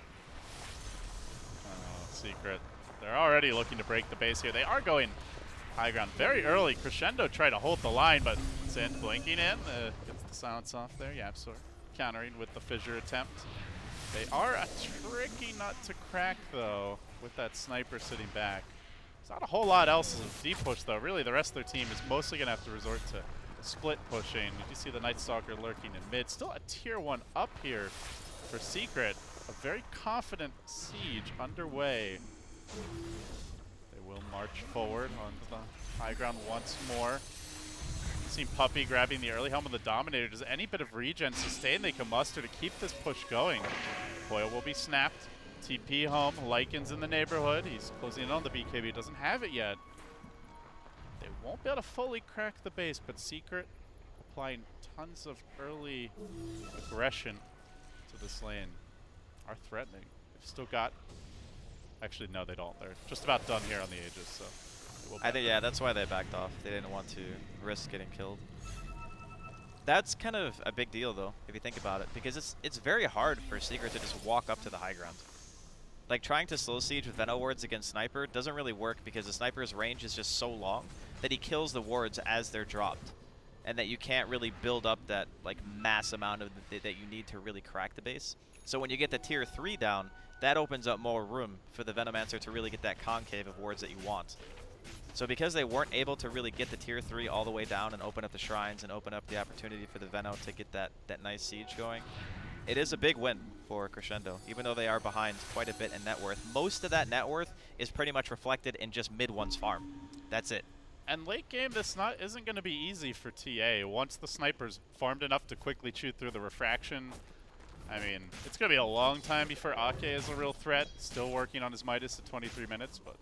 Secret. They're already looking to break the base here. They are going high ground very early. Crescendo tried to hold the line, but Sin blinking in. Gets the silence off there. Yapsor countering with the fissure attempt. They are a tricky nut to crack, though, with that sniper sitting back. There's not a whole lot else of deep push, though. Really, the rest of their team is mostly going to have to resort to split pushing. You see the Night Stalker lurking in mid. Still a tier 1 up here for Secret. A very confident siege underway. They will march forward onto the high ground once more. Seen Puppy grabbing the early helm of the Dominator. Does any bit of regen sustain they can muster to keep this push going? Coil will be snapped. TP home. Lycan's in the neighborhood. He's closing in on the BKB. Doesn't have it yet. They won't be able to fully crack the base, but Secret applying tons of early aggression to this lane. Are threatening. They've still got... Actually, no, they don't. They're just about done here on the Aegis, so... I think, yeah, that's why they backed off. They didn't want to risk getting killed. That's kind of a big deal, though, if you think about it, because it's very hard for Secret to just walk up to the high ground. Like, trying to slow siege with Veno wards against Sniper doesn't really work because the Sniper's range is just so long that he kills the wards as they're dropped, and that you can't really build up that, like, mass amount of that you need to really crack the base. So when you get the tier 3 down, that opens up more room for the Venomancer to really get that concave of wards that you want. So because they weren't able to really get the tier 3 all the way down and open up the shrines and open up the opportunity for the Veno to get that nice siege going, it is a big win for Crescendo, even though they are behind quite a bit in net worth. Most of that net worth is pretty much reflected in just mid one's farm. That's it. And late game, this isn't going to be easy for TA. Once the Sniper's farmed enough to quickly chew through the refraction, I mean, it's going to be a long time before Ake is a real threat. Still working on his Midas at 23 minutes, but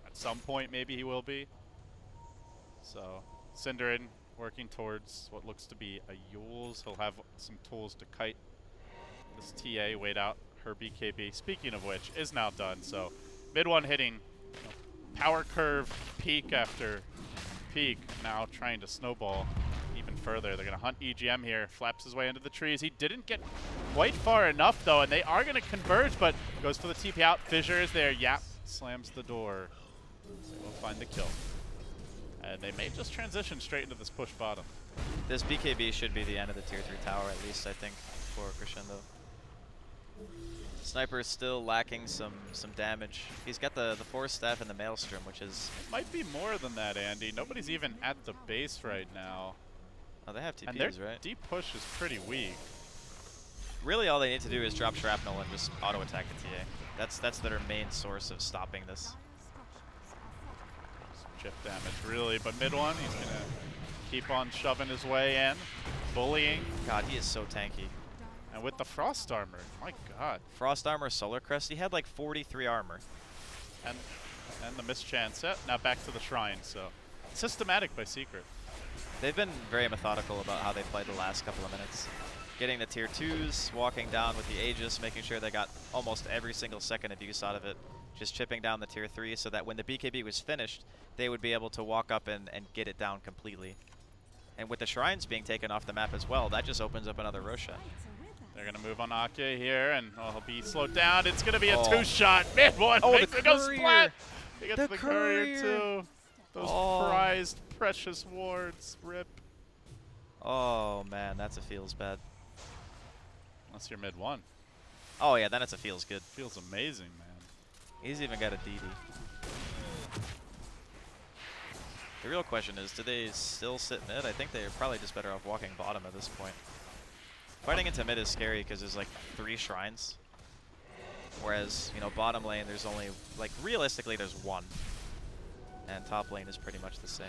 at some point maybe he will be. So, Cinderin working towards what looks to be a Yules. He'll have some tools to kite this TA, wait out her BKB. Speaking of which, is now done. So, mid one hitting, power curve, peak after peak. Now trying to snowball even further. They're going to hunt EGM here. Flaps his way into the trees. He didn't get quite far enough, though, and they are going to converge, but goes for the TP out. Fissure is there. Yap slams the door. So we'll find the kill. And they may just transition straight into this push bottom. This BKB should be the end of the tier 3 tower, at least, I think, for Crescendo. Sniper is still lacking some damage. He's got the Force Staff and the Maelstrom, which is... It might be more than that, Andy. Nobody's even at the base right now. Oh, they have TPs, and their right? deep push is pretty weak. Really, all they need to do is drop Shrapnel and just auto-attack the TA. That's their main source of stopping this. Some chip damage, really. But mid one, he's going to keep on shoving his way in. Bullying. God, he is so tanky. And with the Frost Armor, my god. Frost Armor, Solar Crest, he had like 43 armor. And the mischance. Now back to the Shrine, so systematic by Secret. They've been very methodical about how they played the last couple of minutes. Getting the tier 2s, walking down with the Aegis, making sure they got almost every single second of use out of it. Just chipping down the tier 3 so that when the BKB was finished, they would be able to walk up and get it down completely. And with the Shrines being taken off the map as well, that just opens up another Roshan. They're going to move on Ake here, and he'll be slowed down. It's going to be a two-shot. Mid-one makes it go splat. He gets the courier too. Those prized, precious wards. Rip. Oh, man, that's a feels bad. Unless you're mid-one. Oh, yeah, then it's a feels good. Feels amazing, man. He's even got a DD. The real question is, do they still sit mid? I think they're probably just better off walking bottom at this point. Fighting into mid is scary because there's like 3 shrines. Whereas, you know, bottom lane there's only, like, realistically there's 1. And top lane is pretty much the same.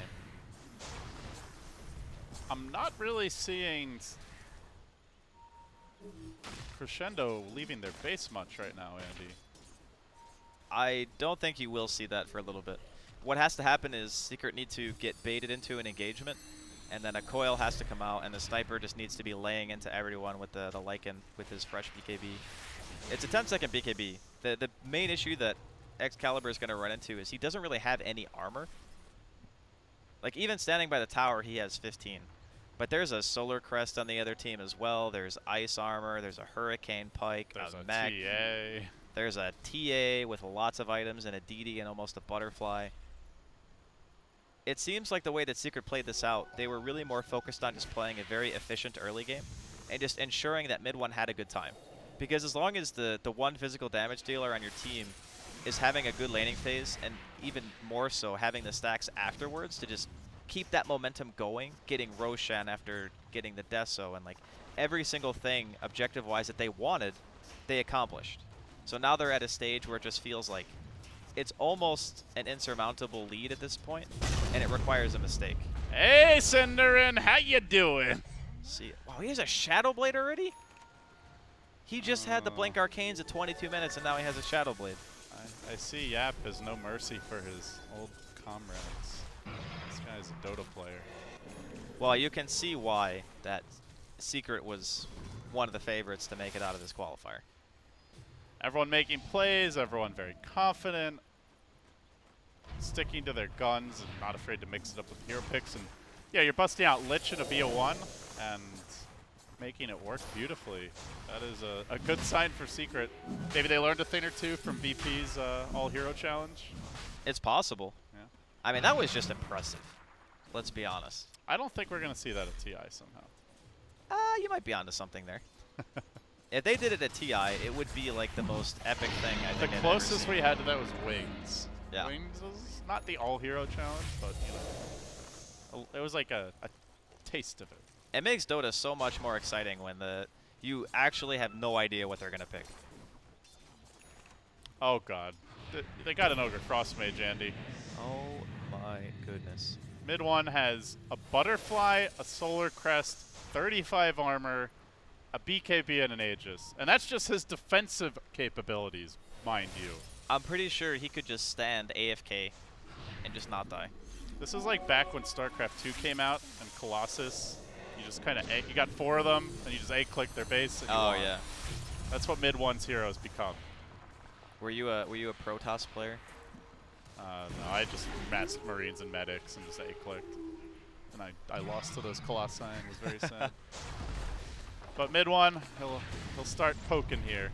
I'm not really seeing Crescendo leaving their base much right now, Andy. I don't think you will see that for a little bit. What has to happen is Secret need to get baited into an engagement, and then a coil has to come out, and the sniper just needs to be laying into everyone with the Lycan with his fresh BKB. It's a 10-second BKB. The main issue that Excalibur is going to run into is he doesn't really have any armor. Like, even standing by the tower, he has 15. But there's a Solar Crest on the other team as well. There's Ice Armor. There's a Hurricane Pike. There's a Mag. TA. There's a TA with lots of items and a DD and almost a Butterfly. It seems like the way that Secret played this out, they were really more focused on just playing a very efficient early game and just ensuring that mid-one had a good time. Because as long as the one physical damage dealer on your team is having a good laning phase, and even more so having the stacks afterwards to just keep that momentum going, getting Roshan after getting the Deso, and like every single thing objective-wise that they wanted, they accomplished. So now they're at a stage where it just feels like it's almost an insurmountable lead at this point, and it requires a mistake. Hey, Cinderin, how you doing? See, wow, he has a Shadow Blade already? He just had the Blink Arcanes at 22 minutes, and now he has a Shadow Blade. I see Yap has no mercy for his old comrades. This guy's a Dota player. Well, you can see why that Secret was one of the favorites to make it out of this qualifier. Everyone making plays, everyone very confident, sticking to their guns and not afraid to mix it up with hero picks. And yeah, you're busting out Lich in a BO1 and making it work beautifully. That is a good sign for Secret. Maybe they learned a thing or two from VP's all-hero challenge. It's possible. Yeah. I mean, that was just impressive. Let's be honest. I don't think we're going to see that at TI somehow. You might be onto something there. If they did it at TI, it would be like the most epic thing I think The I've closest ever we seen. had to that was Wings. Yeah. Wings was not the all-hero challenge, but you know, it was like a taste of it. It makes Dota so much more exciting when you actually have no idea what they're going to pick. Oh god. They got an Ogre Frost Mage, Andy. Oh my goodness. Mid one has a Butterfly, a Solar Crest, 35 armor, a BKB, and an Aegis. And that's just his defensive capabilities, mind you. I'm pretty sure he could just stand AFK and just not die. This is like back when StarCraft 2 came out and Colossus. You just kind of, you got 4 of them, and you just A-click their base. And you Oh won. yeah. That's what mid one's heroes become. Were you a Protoss player? No, I just masked Marines and medics and just A-clicked. And I lost to those Colossi and was very sad. But mid one, he'll start poking here.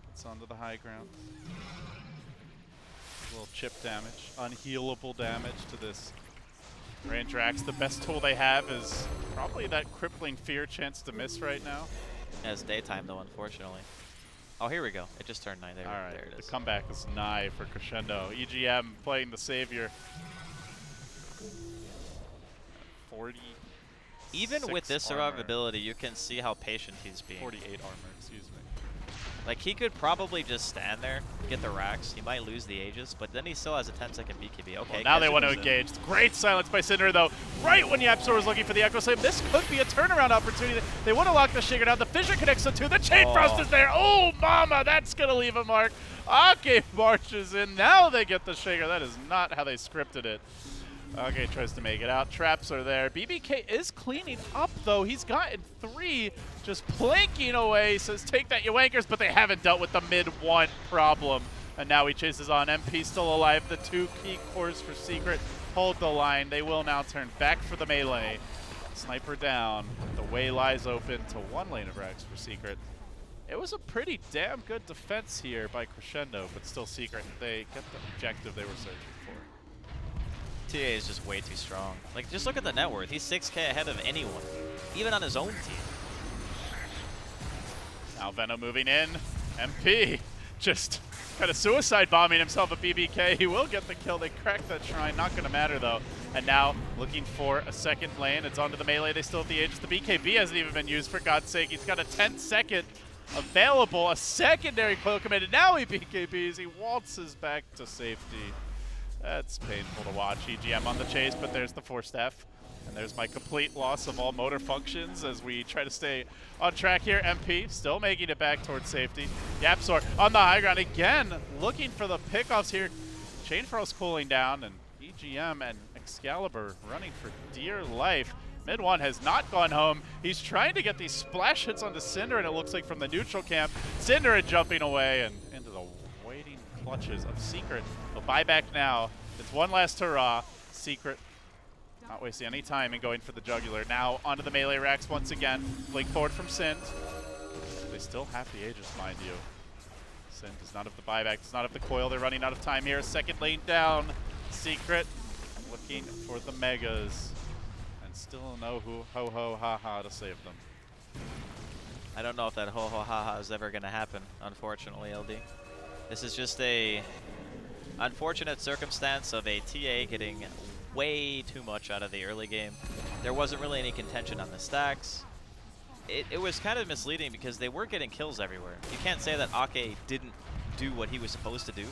Gets onto the high ground. A little chip damage, unhealable damage to this Randrax. The best tool they have is probably that crippling fear chance to miss right now. It's daytime though, unfortunately. Oh, here we go. It just turned 9. There, All right, there it is. the comeback is nigh for Crescendo. EGM playing the savior. 40. Even with this armor. survivability, you can see how patient he's being. 48 armor, excuse me. Like, he could probably just stand there, get the racks. He might lose the Aegis, but then he still has a 10-second BKB. Okay, well, now they want to goes in. engage. Great silence by Cinder, though. Right when Yapzor was looking for the Echo Slam, this could be a turnaround opportunity. They want to lock the Shaker down. The Fissure connects the two. The Chain Frost is there. Oh, mama, that's going to leave a mark. Ake marches in. Now they get the Shaker. That is not how they scripted it. Okay, tries to make it out. Traps are there. BBK is cleaning up, though. He's gotten 3, just planking away. Says, take that, you wankers, but they haven't dealt with the mid-1 problem. And now he chases on. MP still alive. The 2 key cores for Secret hold the line. They will now turn back for the melee. Sniper down. The way lies open to 1 lane of racks for Secret. It was a pretty damn good defense here by Crescendo, but still Secret. They get the objective they were searching for. TA is just way too strong. Like, just look at the net worth. He's 6K ahead of anyone, even on his own team. Now Venom moving in. MP just kind of suicide bombing himself at BBK. He will get the kill. They crack that shrine. Not going to matter, though. And now looking for a second lane. It's onto the melee. They still have the Aegis. The BKB hasn't even been used, for God's sake. He's got a 10-second available. A secondary coil committed. Now he BKBs. He waltzes back to safety. That's painful to watch. EGM on the chase, but there's the 4-staff. And there's my complete loss of all motor functions as we try to stay on track here. MP still making it back towards safety. Yapzor on the high ground again, looking for the pickoffs here. Chain Frost cooling down, and EGM and Excalibur running for dear life. Mid-1 has not gone home. He's trying to get these splash hits onto Cinder, and it looks like from the neutral camp. Cinder jumping away and into the waiting clutches of Secret. They'll buy back now. It's one last hurrah. Secret not wasting any time and going for the jugular. Now onto the melee racks once again. Blink forward from Sind. They still have the Aegis, mind you. Sind does not have the buyback, does not have the coil. They're running out of time here. Second lane down. Secret looking for the megas. And still no ho-ho-ha-ha to save them. I don't know if that ho-ho-ha-ha is ever going to happen, unfortunately, LD. This is just a unfortunate circumstance of a TA getting way too much out of the early game. There wasn't really any contention on the stacks. It was kind of misleading because they were getting kills everywhere. You can't say that Ake didn't do what he was supposed to do.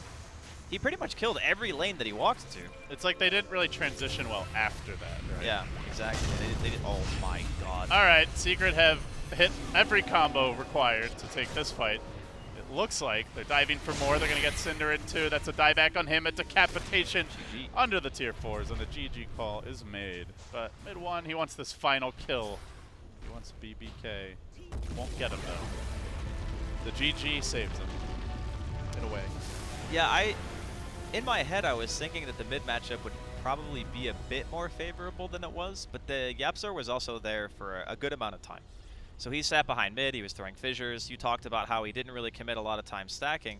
He pretty much killed every lane that he walked to. It's like they didn't really transition well after that, right? Yeah, exactly. They did, oh my god. All right, Secret have hit every combo required to take this fight. It looks like they're diving for more. They're going to get Cinder in too. That's a dieback on him. A decapitation GG. under the tier 4s, and the GG call is made. But mid-1, he wants this final kill. He wants BBK. Won't get him, though. The GG saves him. In a way. Yeah, in my head, I was thinking that the mid matchup would probably be a bit more favorable than it was, but the Yapzor was also there for a good amount of time. So he sat behind mid, he was throwing fissures. You talked about how he didn't really commit a lot of time stacking,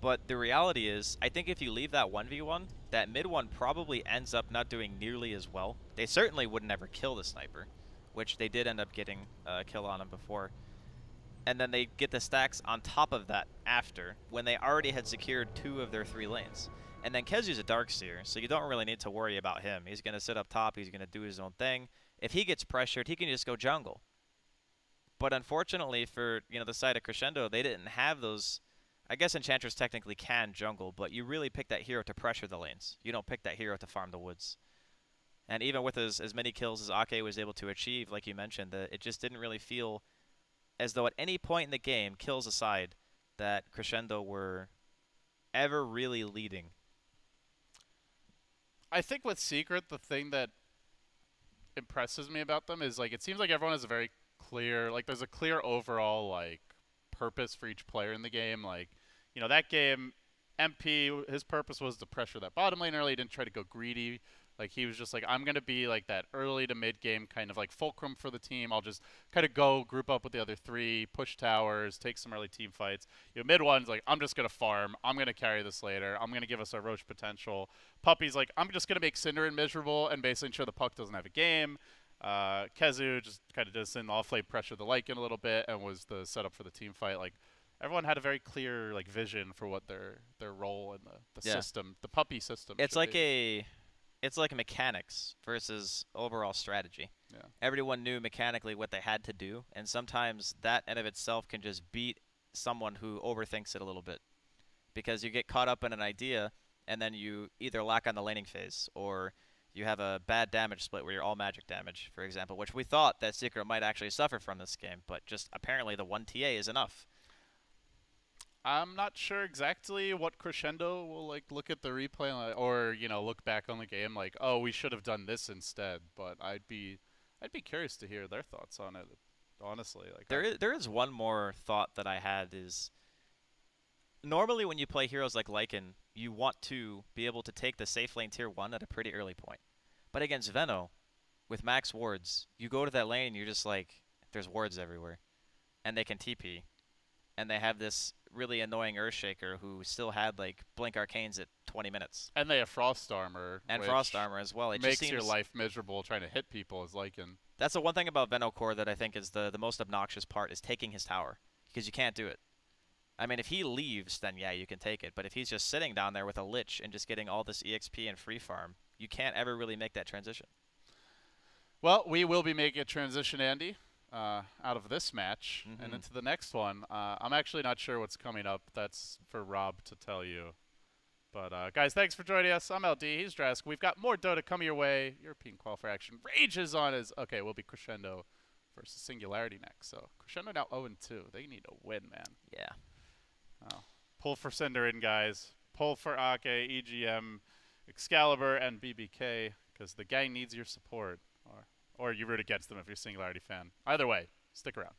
but the reality is, I think if you leave that 1v1, that mid one probably ends up not doing nearly as well. They certainly would never kill the sniper, which they did end up getting a kill on him before. And then they get the stacks on top of that after, when they already had secured 2 of their 3 lanes. And then Kezu's a Darkseer, so you don't really need to worry about him. He's going to sit up top, he's going to do his own thing. If he gets pressured, he can just go jungle. But unfortunately for, you know, the side of Crescendo, they didn't have those. I guess Enchantress technically can jungle, but you really pick that hero to pressure the lanes. You don't pick that hero to farm the woods. And even with as many kills as Ake was able to achieve, like you mentioned, it just didn't really feel as though at any point in the game, kills aside, that Crescendo were ever really leading. I think with Secret, the thing that impresses me about them is, like, it seems like everyone has a very clear, like, there's a clear overall, like, purpose for each player in the game. Like, you know, that game, MP, his purpose was to pressure that bottom lane early. He didn't try to go greedy. Like, he was just like, I'm going to be like that early to mid game kind of like fulcrum for the team. I'll just kind of go group up with the other 3, push towers, take some early team fights. You know, mid one's like, I'm just going to farm. I'm going to carry this later. I'm going to give us our Roche potential. Puppy's like, I'm just going to make Cinder miserable and basically ensure the puck doesn't have a game. Kezu just kind of does in off lane pressure the Lycan a little bit and was the setup for the team fight. Like, everyone had a very clear, like, vision for what their role in the system, the Puppy system. It's like it's like mechanics versus overall strategy. Yeah. Everyone knew mechanically what they had to do, and sometimes that in of itself can just beat someone who overthinks it a little bit, because you get caught up in an idea and then you either lack on the laning phase or you have a bad damage split where you're all magic damage, for example, which we thought that Secret might actually suffer from this game, but just apparently the 1 TA is enough. I'm not sure exactly what Crescendo will like look at the replay or look back on the game like, oh, we should have done this instead. But I'd be curious to hear their thoughts on it. Honestly, like there is one more thought that I had is normally when you play heroes like Lycan, you want to be able to take the safe lane tier 1 at a pretty early point. But against Veno, with max wards, you go to that lane and you're just like, there's wards everywhere. And they can TP. And they have this really annoying Earthshaker who still had like Blink Arcanes at 20 minutes. And they have Frost Armor. And Frost Armor as well. It makes just your life miserable trying to hit people as Lycan. That's the one thing about Veno Core that I think is the most obnoxious part is taking his tower. Because you can't do it. I mean, if he leaves, then yeah, you can take it. But if he's just sitting down there with a Lich and just getting all this EXP and free farm, you can't ever really make that transition. Well, we will be making a transition, Andy, out of this match and into the next one. I'm actually not sure what's coming up. That's for Rob to tell you. But, guys, thanks for joining us. I'm LD. He's Drask. We've got more Dota coming your way. European qualifier action rages on his... Okay, we'll be Crescendo versus Singularity next. So, Crescendo now 0-2. They need a win, man. Yeah. Oh. Pull for Cinder in, guys. Pull for Ake, EGM, Excalibur, and BBK, because the gang needs your support. Or you root against them if you're a Singularity fan. Either way, stick around.